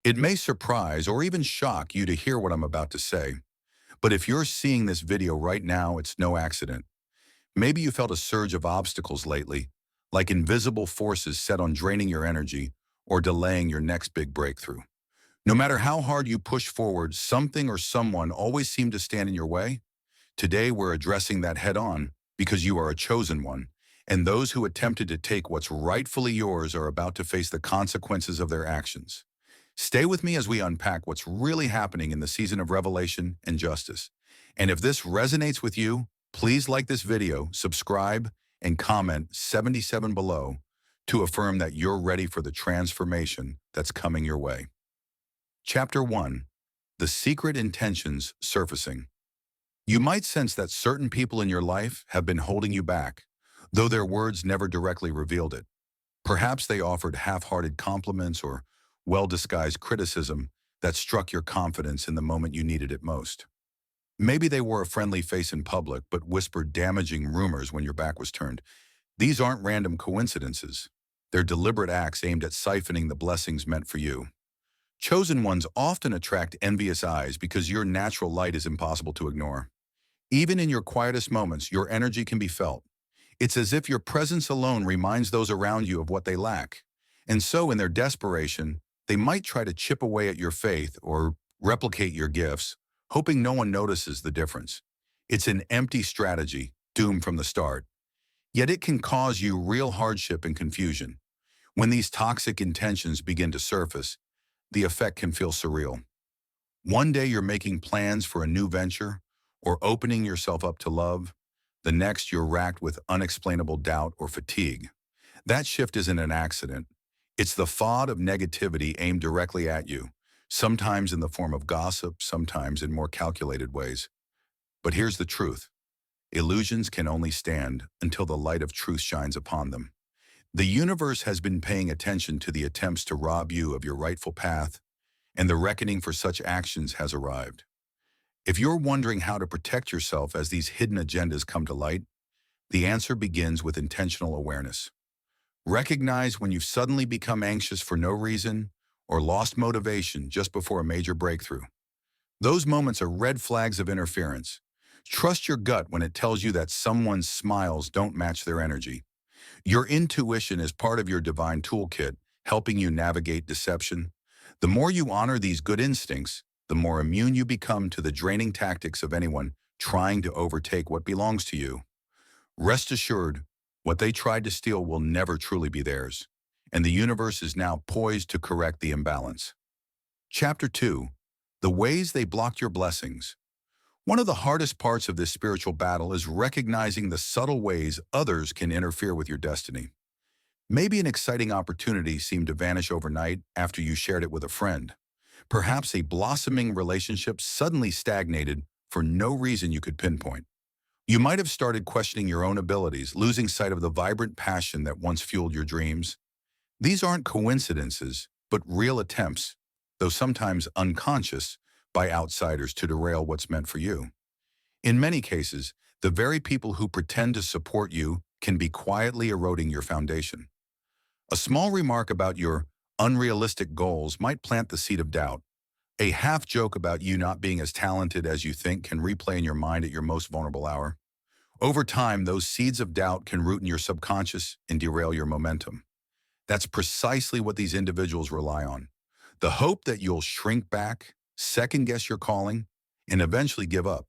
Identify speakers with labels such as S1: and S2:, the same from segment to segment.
S1: It may surprise or even shock you to hear what I'm about to say, but if you're seeing this video right now, it's no accident. Maybe you felt a surge of obstacles lately, like invisible forces set on draining your energy or delaying your next big breakthrough. No matter how hard you push forward, something or someone always seemed to stand in your way. Today, we're addressing that head on because you are a chosen one, and those who attempted to take what's rightfully yours are about to face the consequences of their actions. Stay with me as we unpack what's really happening in the season of revelation and justice. And if this resonates with you, please like this video, subscribe, and comment 77 below to affirm that you're ready for the transformation that's coming your way. Chapter 1. The Secret Intentions Surfacing. You might sense that certain people in your life have been holding you back, though their words never directly revealed it. Perhaps they offered half-hearted compliments or well-disguised criticism that struck your confidence in the moment you needed it most. Maybe they wore a friendly face in public but whispered damaging rumors when your back was turned. These aren't random coincidences. They're deliberate acts aimed at siphoning the blessings meant for you. Chosen ones often attract envious eyes because your natural light is impossible to ignore. Even in your quietest moments, your energy can be felt. It's as if your presence alone reminds those around you of what they lack. And so, in their desperation, they might try to chip away at your faith or replicate your gifts, hoping no one notices the difference. It's an empty strategy, doomed from the start. Yet it can cause you real hardship and confusion. When these toxic intentions begin to surface, the effect can feel surreal. One day you're making plans for a new venture or opening yourself up to love. The next you're racked with unexplainable doubt or fatigue. That shift isn't an accident. It's the thought of negativity aimed directly at you, sometimes in the form of gossip, sometimes in more calculated ways. But here's the truth. Illusions can only stand until the light of truth shines upon them. The universe has been paying attention to the attempts to rob you of your rightful path, and the reckoning for such actions has arrived. If you're wondering how to protect yourself as these hidden agendas come to light, the answer begins with intentional awareness. Recognize when you've suddenly become anxious for no reason or lost motivation just before a major breakthrough. Those moments are red flags of interference. Trust your gut when it tells you that someone's smiles don't match their energy. Your intuition is part of your divine toolkit, helping you navigate deception. The more you honor these good instincts, the more immune you become to the draining tactics of anyone trying to overtake what belongs to you. Rest assured, what they tried to steal will never truly be theirs, and the universe is now poised to correct the imbalance. Chapter 2. The Ways They Blocked Your Blessings. One of the hardest parts of this spiritual battle is recognizing the subtle ways others can interfere with your destiny. Maybe an exciting opportunity seemed to vanish overnight after you shared it with a friend. Perhaps a blossoming relationship suddenly stagnated for no reason you could pinpoint. You might have started questioning your own abilities, losing sight of the vibrant passion that once fueled your dreams. These aren't coincidences, but real attempts, though sometimes unconscious, by outsiders to derail what's meant for you. In many cases, the very people who pretend to support you can be quietly eroding your foundation. A small remark about your unrealistic goals might plant the seed of doubt. A half joke about you not being as talented as you think can replay in your mind at your most vulnerable hour. Over time, those seeds of doubt can root in your subconscious and derail your momentum. That's precisely what these individuals rely on. The hope that you'll shrink back, second-guess your calling, and eventually give up.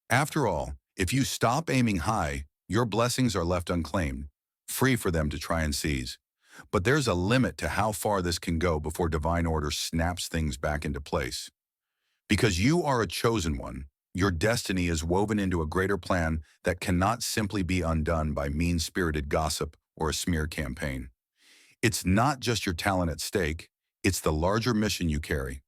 S1: After all, if you stop aiming high, your blessings are left unclaimed, free for them to try and seize. But there's a limit to how far this can go before divine order snaps things back into place. Because you are a chosen one, your destiny is woven into a greater plan that cannot simply be undone by mean-spirited gossip or a smear campaign. It's not just your talent at stake, it's the larger mission you carry.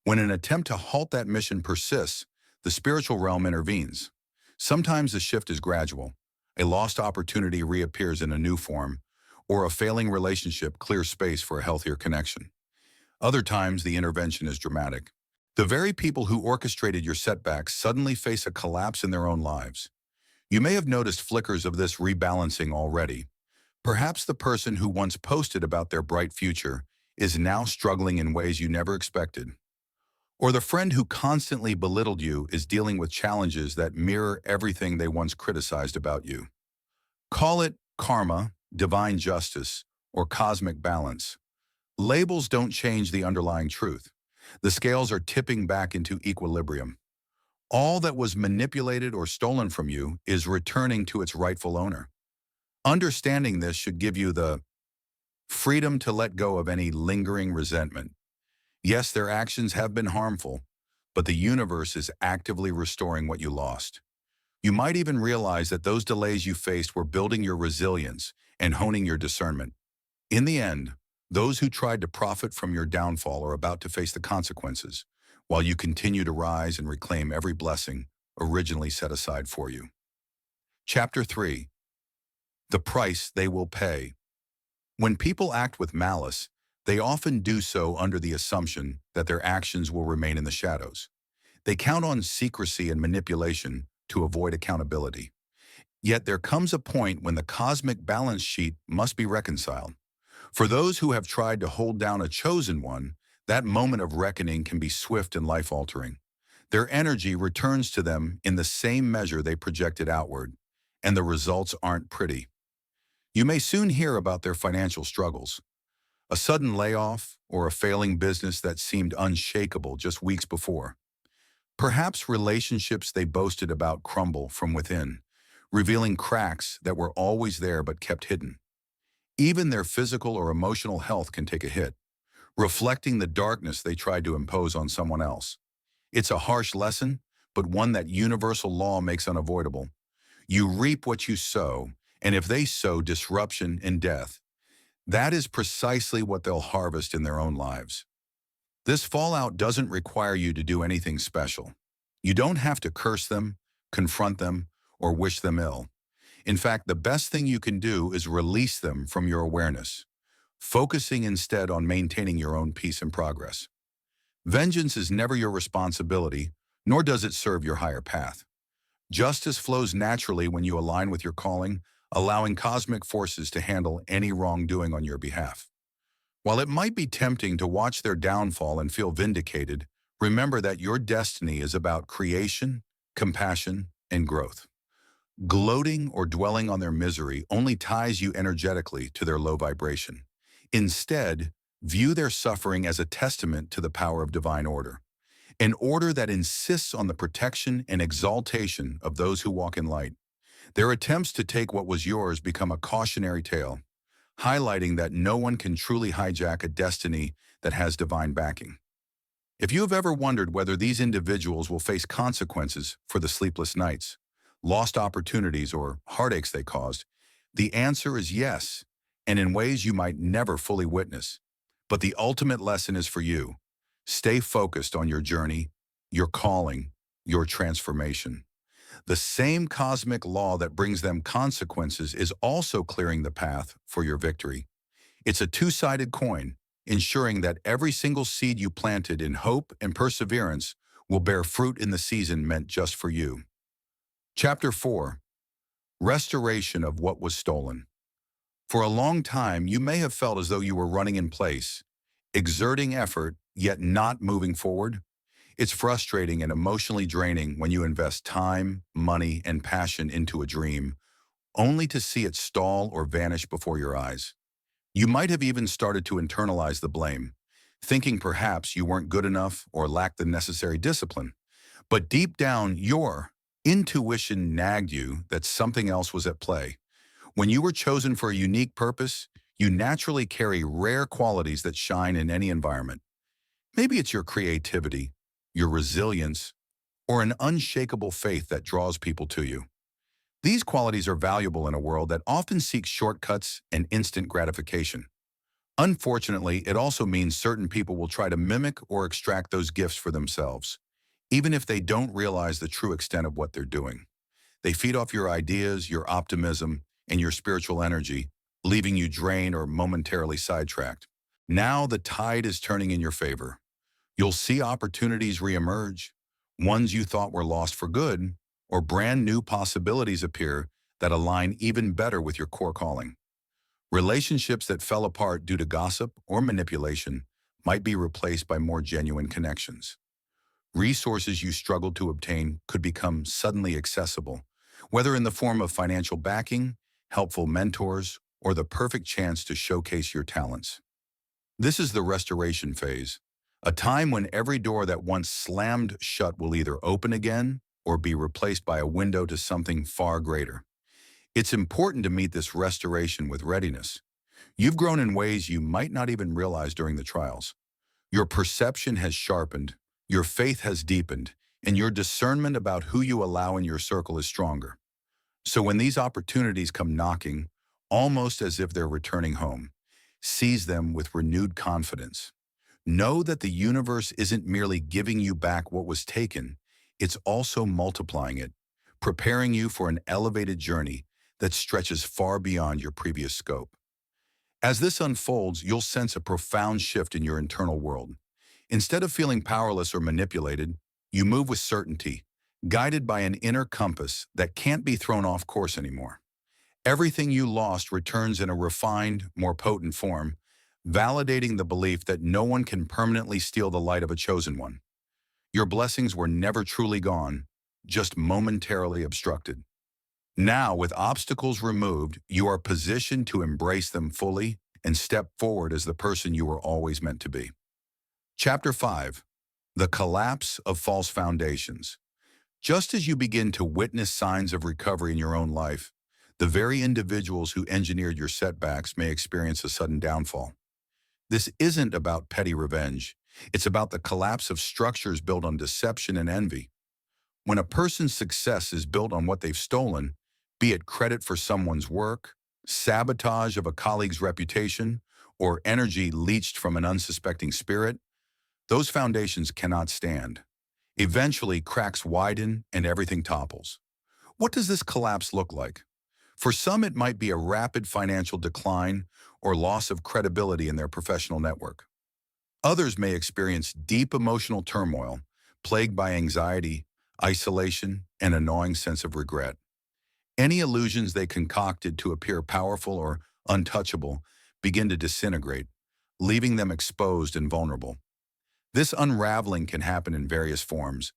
S1: When an attempt to halt that mission persists, the spiritual realm intervenes. Sometimes the shift is gradual. A lost opportunity reappears in a new form, or a failing relationship clears space for a healthier connection. Other times, the intervention is dramatic. The very people who orchestrated your setbacks suddenly face a collapse in their own lives. You may have noticed flickers of this rebalancing already. Perhaps the person who once posted about their bright future is now struggling in ways you never expected. Or the friend who constantly belittled you is dealing with challenges that mirror everything they once criticized about you. Call it karma, divine justice, or cosmic balance. Labels don't change the underlying truth. The scales are tipping back into equilibrium. All that was manipulated or stolen from you is returning to its rightful owner. Understanding this should give you the freedom to let go of any lingering resentment. Yes, their actions have been harmful, but the universe is actively restoring what you lost. You might even realize that those delays you faced were building your resilience and honing your discernment. In the end, those who tried to profit from your downfall are about to face the consequences, while you continue to rise and reclaim every blessing originally set aside for you. Chapter 3. The Price They Will Pay. When people act with malice, they often do so under the assumption that their actions will remain in the shadows. They count on secrecy and manipulation to avoid accountability. Yet there comes a point when the cosmic balance sheet must be reconciled. For those who have tried to hold down a chosen one, that moment of reckoning can be swift and life-altering. Their energy returns to them in the same measure they projected outward, and the results aren't pretty. You may soon hear about their financial struggles. A sudden layoff or a failing business that seemed unshakable just weeks before. Perhaps relationships they boasted about crumble from within, revealing cracks that were always there but kept hidden. Even their physical or emotional health can take a hit, reflecting the darkness they tried to impose on someone else. It's a harsh lesson, but one that universal law makes unavoidable. You reap what you sow, and if they sow disruption and death, that is precisely what they'll harvest in their own lives. This fallout doesn't require you to do anything special. You don't have to curse them, confront them, or wish them ill. In fact, the best thing you can do is release them from your awareness, focusing instead on maintaining your own peace and progress. Vengeance is never your responsibility, nor does it serve your higher path. Justice flows naturally when you align with your calling, allowing cosmic forces to handle any wrongdoing on your behalf. While it might be tempting to watch their downfall and feel vindicated, remember that your destiny is about creation, compassion, and growth. Gloating or dwelling on their misery only ties you energetically to their low vibration. Instead, view their suffering as a testament to the power of divine order, an order that insists on the protection and exaltation of those who walk in light. Their attempts to take what was yours become a cautionary tale, highlighting that no one can truly hijack a destiny that has divine backing. If you have ever wondered whether these individuals will face consequences for the sleepless nights, lost opportunities, or heartaches they caused, the answer is yes, and in ways you might never fully witness. But the ultimate lesson is for you. Stay focused on your journey, your calling, your transformation. The same cosmic law that brings them consequences is also clearing the path for your victory. It's a two-sided coin, ensuring that every single seed you planted in hope and perseverance will bear fruit in the season meant just for you. Chapter 4. Restoration of what was stolen. For a long time, you may have felt as though you were running in place, exerting effort, yet not moving forward. It's frustrating and emotionally draining when you invest time, money, and passion into a dream, only to see it stall or vanish before your eyes. You might have even started to internalize the blame, thinking perhaps you weren't good enough or lacked the necessary discipline. But deep down, your intuition nagged you that something else was at play. When you were chosen for a unique purpose, you naturally carry rare qualities that shine in any environment. Maybe it's your creativity, your resilience, or an unshakable faith that draws people to you. These qualities are valuable in a world that often seeks shortcuts and instant gratification. Unfortunately, it also means certain people will try to mimic or extract those gifts for themselves, even if they don't realize the true extent of what they're doing. They feed off your ideas, your optimism, and your spiritual energy, leaving you drained or momentarily sidetracked. Now the tide is turning in your favor. You'll see opportunities reemerge, ones you thought were lost for good, or brand new possibilities appear that align even better with your core calling. Relationships that fell apart due to gossip or manipulation might be replaced by more genuine connections. Resources you struggled to obtain could become suddenly accessible, whether in the form of financial backing, helpful mentors, or the perfect chance to showcase your talents. This is the restoration phase, a time when every door that once slammed shut will either open again or be replaced by a window to something far greater. It's important to meet this restoration with readiness. You've grown in ways you might not even realize during the trials. Your perception has sharpened, your faith has deepened, and your discernment about who you allow in your circle is stronger. So when these opportunities come knocking, almost as if they're returning home, seize them with renewed confidence. Know that the universe isn't merely giving you back what was taken, it's also multiplying it, preparing you for an elevated journey that stretches far beyond your previous scope. As this unfolds, you'll sense a profound shift in your internal world. Instead of feeling powerless or manipulated, you move with certainty, guided by an inner compass that can't be thrown off course anymore. Everything you lost returns in a refined, more potent form, validating the belief that no one can permanently steal the light of a chosen one. Your blessings were never truly gone, just momentarily obstructed. Now, with obstacles removed, you are positioned to embrace them fully and step forward as the person you were always meant to be. Chapter 5. The Collapse of False Foundations. Just as you begin to witness signs of recovery in your own life, the very individuals who engineered your setbacks may experience a sudden downfall. This isn't about petty revenge. It's about the collapse of structures built on deception and envy. When a person's success is built on what they've stolen, be it credit for someone's work, sabotage of a colleague's reputation, or energy leached from an unsuspecting spirit, those foundations cannot stand. Eventually, cracks widen and everything topples. What does this collapse look like? For some, it might be a rapid financial decline or loss of credibility in their professional network. Others may experience deep emotional turmoil, plagued by anxiety, isolation, and a gnawing sense of regret. Any illusions they concocted to appear powerful or untouchable begin to disintegrate, leaving them exposed and vulnerable. This unraveling can happen in various forms,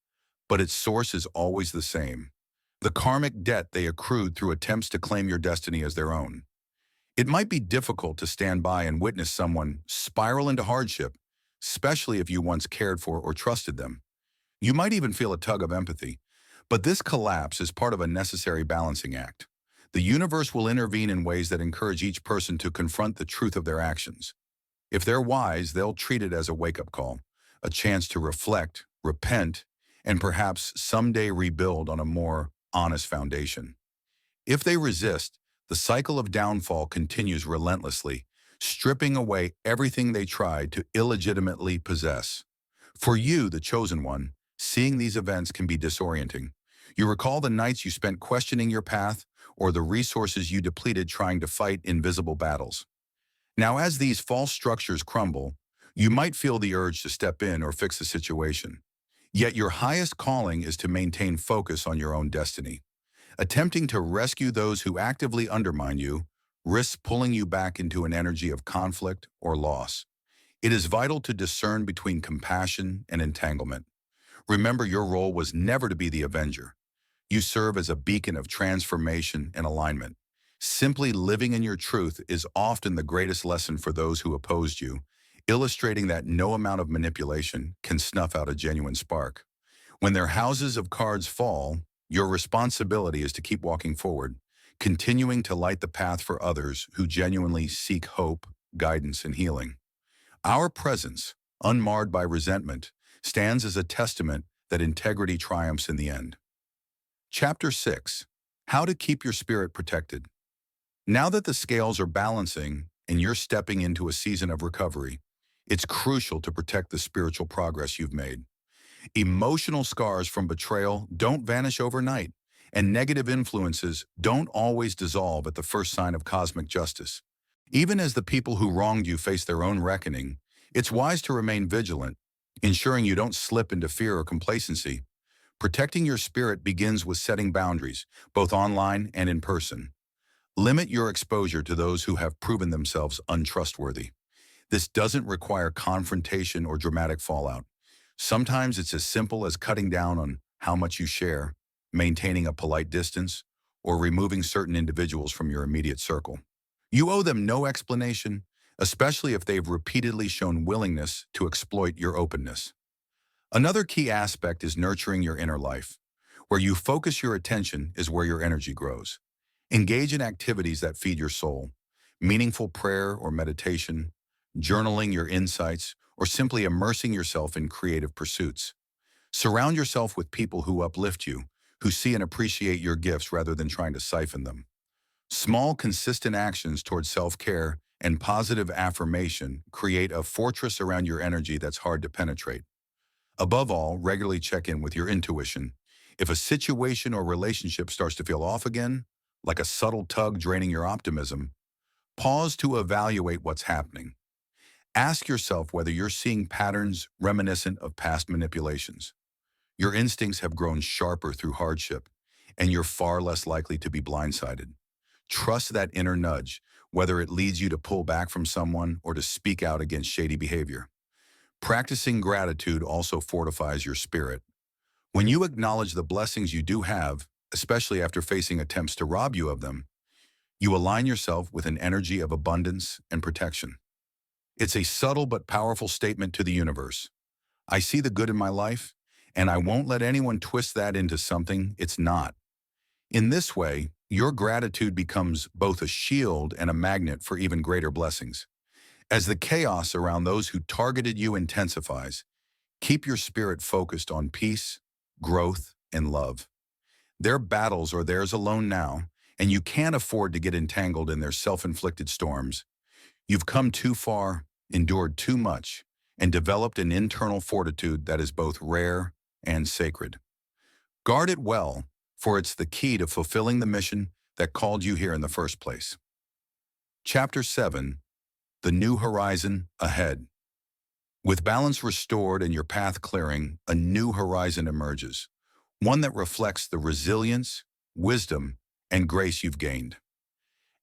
S1: but its source is always the same: the karmic debt they accrued through attempts to claim your destiny as their own. It might be difficult to stand by and witness someone spiral into hardship, especially if you once cared for or trusted them. You might even feel a tug of empathy, but this collapse is part of a necessary balancing act. The universe will intervene in ways that encourage each person to confront the truth of their actions. If they're wise, they'll treat it as a wake-up call, a chance to reflect, repent, and perhaps someday rebuild on a more honest foundation. If they resist, the cycle of downfall continues relentlessly, stripping away everything they tried to illegitimately possess. For you, the chosen one, seeing these events can be disorienting. You recall the nights you spent questioning your path or the resources you depleted trying to fight invisible battles. Now, as these false structures crumble, you might feel the urge to step in or fix the situation. Yet your highest calling is to maintain focus on your own destiny. Attempting to rescue those who actively undermine you risks pulling you back into an energy of conflict or loss. It is vital to discern between compassion and entanglement. Remember, your role was never to be the avenger. You serve as a beacon of transformation and alignment. Simply living in your truth is often the greatest lesson for those who opposed you, illustrating that no amount of manipulation can snuff out a genuine spark. When their houses of cards fall, your responsibility is to keep walking forward, continuing to light the path for others who genuinely seek hope, guidance, and healing. Our presence, unmarred by resentment, stands as a testament that integrity triumphs in the end. Chapter 6. How to keep your spirit protected. Now that the scales are balancing and you're stepping into a season of recovery, it's crucial to protect the spiritual progress you've made. Emotional scars from betrayal don't vanish overnight, and negative influences don't always dissolve at the first sign of cosmic justice. Even as the people who wronged you face their own reckoning, it's wise to remain vigilant, ensuring you don't slip into fear or complacency. Protecting your spirit begins with setting boundaries, both online and in person. Limit your exposure to those who have proven themselves untrustworthy. This doesn't require confrontation or dramatic fallout. Sometimes it's as simple as cutting down on how much you share, maintaining a polite distance, or removing certain individuals from your immediate circle. You owe them no explanation, especially if they've repeatedly shown willingness to exploit your openness. Another key aspect is nurturing your inner life. Where you focus your attention is where your energy grows. Engage in activities that feed your soul, meaningful prayer or meditation, journaling your insights, or simply immersing yourself in creative pursuits. Surround yourself with people who uplift you, who see and appreciate your gifts rather than trying to siphon them. Small, consistent actions towards self-care and positive affirmation create a fortress around your energy that's hard to penetrate. Above all, regularly check in with your intuition. If a situation or relationship starts to feel off again, like a subtle tug draining your optimism, pause to evaluate what's happening. Ask yourself whether you're seeing patterns reminiscent of past manipulations. Your instincts have grown sharper through hardship, and you're far less likely to be blindsided. Trust that inner nudge, whether it leads you to pull back from someone or to speak out against shady behavior. Practicing gratitude also fortifies your spirit. When you acknowledge the blessings you do have, especially after facing attempts to rob you of them, you align yourself with an energy of abundance and protection. It's a subtle but powerful statement to the universe. I see the good in my life, and I won't let anyone twist that into something it's not. In this way, your gratitude becomes both a shield and a magnet for even greater blessings. As the chaos around those who targeted you intensifies, keep your spirit focused on peace, growth, and love. Their battles are theirs alone now, and you can't afford to get entangled in their self-inflicted storms. You've come too far, endured too much, and developed an internal fortitude that is both rare and sacred. Guard it well, for it's the key to fulfilling the mission that called you here in the first place. Chapter 7. The New Horizon Ahead. With balance restored and your path clearing, a new horizon emerges, one that reflects the resilience, wisdom, and grace you've gained.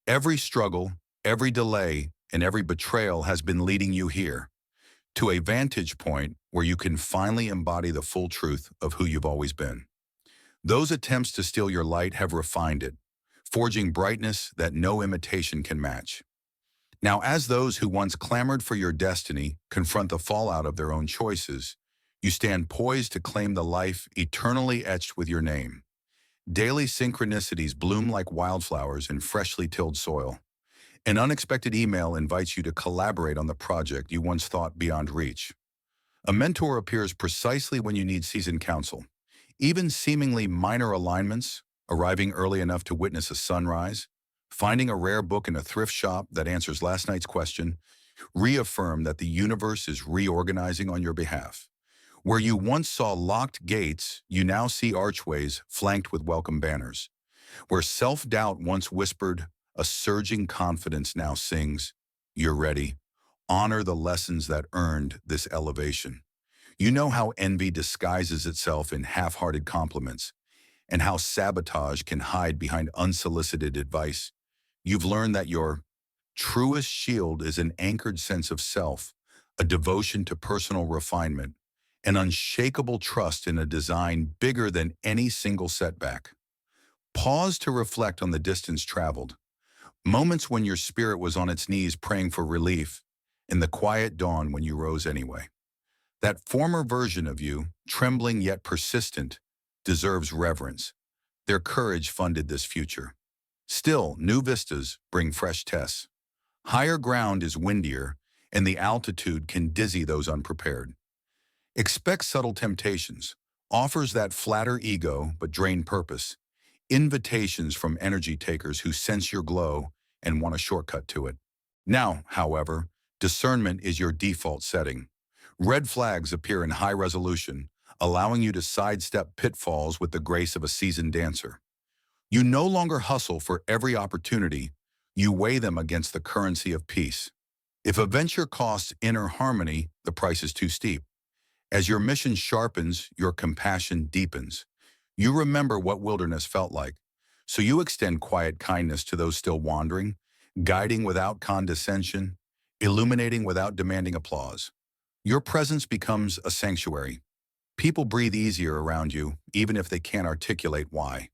S1: Every struggle, every delay, and every betrayal has been leading you here, to a vantage point where you can finally embody the full truth of who you've always been. Those attempts to steal your light have refined it, forging brightness that no imitation can match. Now, as those who once clamored for your destiny confront the fallout of their own choices, you stand poised to claim the life eternally etched with your name. Daily synchronicities bloom like wildflowers in freshly tilled soil. An unexpected email invites you to collaborate on the project you once thought beyond reach. A mentor appears precisely when you need seasoned counsel. Even seemingly minor alignments, arriving early enough to witness a sunrise, finding a rare book in a thrift shop that answers last night's question, reaffirm that the universe is reorganizing on your behalf. Where you once saw locked gates, you now see archways flanked with welcome banners. Where self-doubt once whispered, a surging confidence now sings, "You're ready." Honor the lessons that earned this elevation. You know how envy disguises itself in half-hearted compliments, and how sabotage can hide behind unsolicited advice. You've learned that your truest shield is an anchored sense of self, a devotion to personal refinement, an unshakable trust in a design bigger than any single setback. Pause to reflect on the distance traveled, moments when your spirit was on its knees praying for relief, and the quiet dawn when you rose anyway. That former version of you, trembling yet persistent, deserves reverence. Their courage funded this future. Still, new vistas bring fresh tests. Higher ground is windier, and the altitude can dizzy those unprepared. Expect subtle temptations, offers that flatter ego but drain purpose, invitations from energy takers who sense your glow and want a shortcut to it. Now, however, discernment is your default setting. Red flags appear in high resolution, allowing you to sidestep pitfalls with the grace of a seasoned dancer. You no longer hustle for every opportunity, you weigh them against the currency of peace. If a venture costs inner harmony, the price is too steep. As your mission sharpens, your compassion deepens. You remember what wilderness felt like, So you extend quiet kindness to those still wandering, guiding without condescension, illuminating without demanding applause. Your presence becomes a sanctuary. People breathe easier around you, even if they can't articulate why.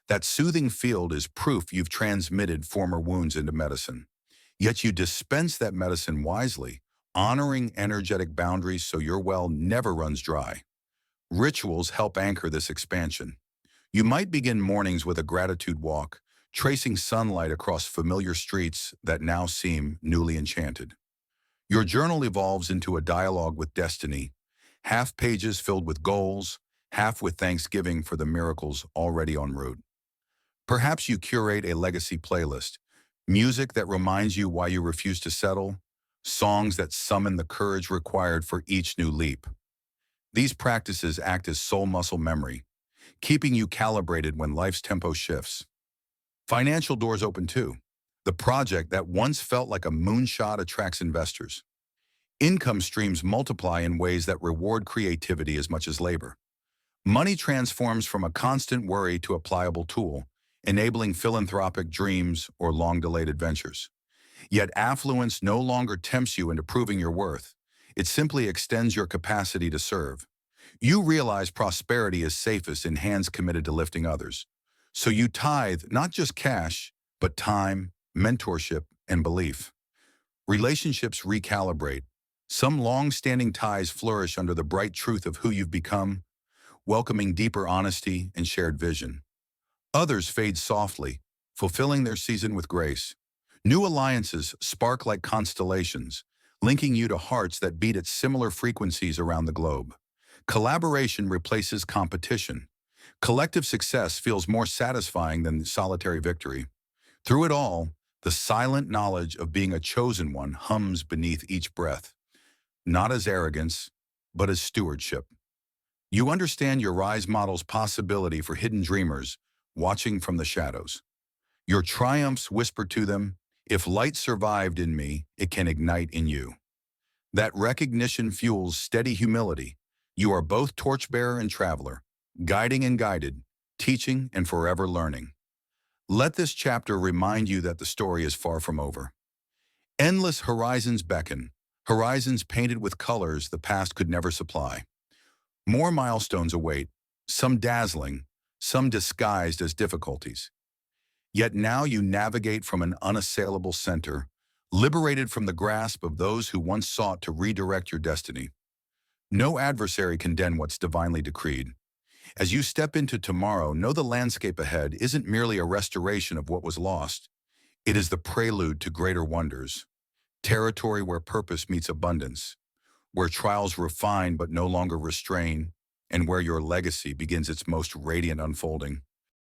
S1: That soothing field is proof you've transmitted former wounds into medicine. Yet you dispense that medicine wisely, honoring energetic boundaries so your well never runs dry. Rituals help anchor this expansion. You might begin mornings with a gratitude walk, tracing sunlight across familiar streets that now seem newly enchanted. Your journal evolves into a dialogue with destiny, half pages filled with goals, half with thanksgiving for the miracles already en route. Perhaps you curate a legacy playlist, music that reminds you why you refuse to settle, songs that summon the courage required for each new leap. These practices act as soul muscle memory, keeping you calibrated when life's tempo shifts. Financial doors open too. The project that once felt like a moonshot attracts investors. Income streams multiply in ways that reward creativity as much as labor. Money transforms from a constant worry to a pliable tool, enabling philanthropic dreams or long-delayed adventures. Yet affluence no longer tempts you into proving your worth. It simply extends your capacity to serve. You realize prosperity is safest in hands committed to lifting others. So you tithe not just cash, but time, mentorship, and belief. Relationships recalibrate. Some long-standing ties flourish under the bright truth of who you've become, welcoming deeper honesty and shared vision. Others fade softly, fulfilling their season with grace. New alliances spark like constellations, linking you to hearts that beat at similar frequencies around the globe. Collaboration replaces competition. Collective success feels more satisfying than solitary victory. Through it all, the silent knowledge of being a chosen one hums beneath each breath, not as arrogance, but as stewardship. You understand your rise model's possibility for hidden dreamers watching from the shadows. Your triumphs whisper to them, if light survived in me, it can ignite in you. That recognition fuels steady humility. You are both torchbearer and traveler, guiding and guided, teaching and forever learning. Let this chapter remind you that the story is far from over. Endless horizons beckon, horizons painted with colors the past could never supply. More milestones await, some dazzling, some disguised as difficulties. Yet now you navigate from an unassailable center, liberated from the grasp of those who once sought to redirect your destiny. No adversary can dent what's divinely decreed. As you step into tomorrow, know the landscape ahead isn't merely a restoration of what was lost. It is the prelude to greater wonders. Territory where purpose meets abundance, where trials refine but no longer restrain, and where your legacy begins its most radiant unfolding.